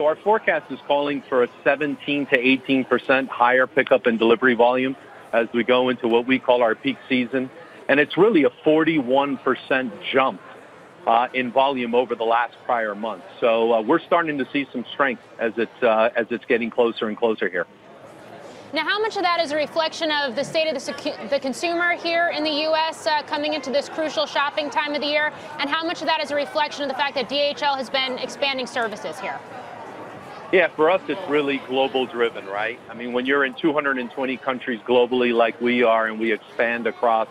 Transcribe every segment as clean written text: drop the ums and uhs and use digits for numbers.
So our forecast is calling for a 17 to 18% higher pickup and delivery volume as we go into what we call our peak season. And it's really a 41% jump in volume over the last prior month. So we're starting to see some strength as it's getting closer and closer here. Now, how much of that is a reflection of the state of the consumer here in the U.S. Coming into this crucial shopping time of the year? And how much of that is a reflection of the fact that DHL has been expanding services here? Yeah, for us, it's really global driven, right? I mean, when you're in 220 countries globally like we are and we expand across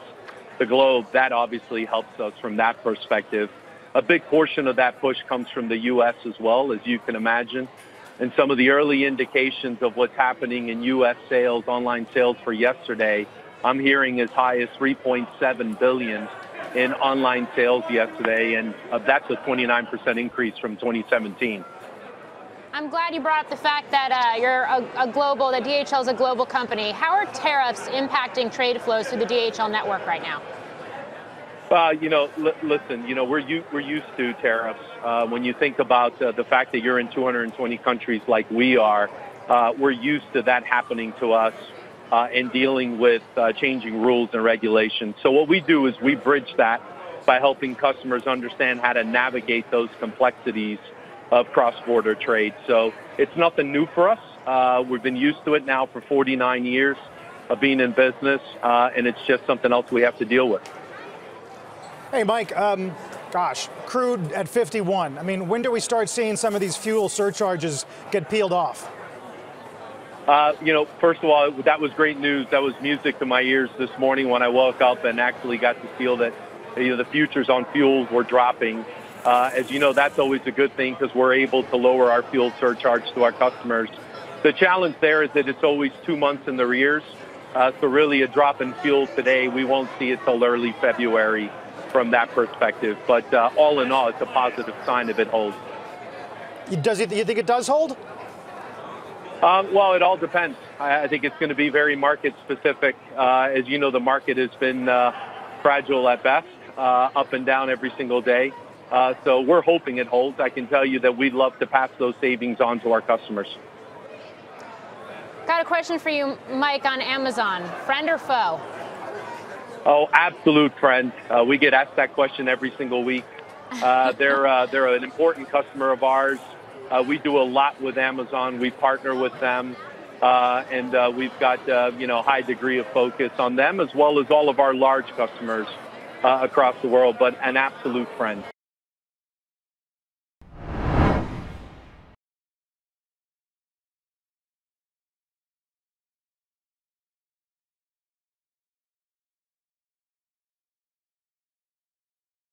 the globe, that obviously helps us from that perspective. A big portion of that push comes from the U.S. as well, as you can imagine. And some of the early indications of what's happening in U.S. sales, online sales for yesterday, I'm hearing as high as $3.7 billion in online sales yesterday, and that's a 29% increase from 2017. I'm glad you brought up the fact that you're that DHL is a global company. How are tariffs impacting trade flows through the DHL network right now? Listen, we're used to tariffs. When you think about the fact that you're in 220 countries like we are, we're used to that happening to us and dealing with changing rules and regulations. So what we do is we bridge that by helping customers understand how to navigate those complexities of cross-border trade. So it's nothing new for us. We've been used to it now for 49 years of being in business, and it's just something else we have to deal with. Hey, Mike, crude at 51. I mean, when do we start seeing some of these fuel surcharges get peeled off? First of all, that was great news. That was music to my ears this morning when I woke up and actually got to feel that the futures on fuels were dropping. As you know, that's always a good thing because we're able to lower our fuel surcharge to our customers. The challenge there is that it's always 2 months in the rears. So really a drop in fuel today, we won't see it till early February from that perspective. But all in all, it's a positive sign if it holds. You think it does hold? Well, it all depends. I think it's going to be very market specific. As you know, the market has been fragile at best, up and down every single day. So we're hoping it holds. I can tell you that we'd love to pass those savings on to our customers. Got a question for you, Mike, on Amazon. Friend or foe? Oh, absolute friend. We get asked that question every single week. They're an important customer of ours. We do a lot with Amazon. We partner with them, and we've got high degree of focus on them as well as all of our large customers across the world. But an absolute friend.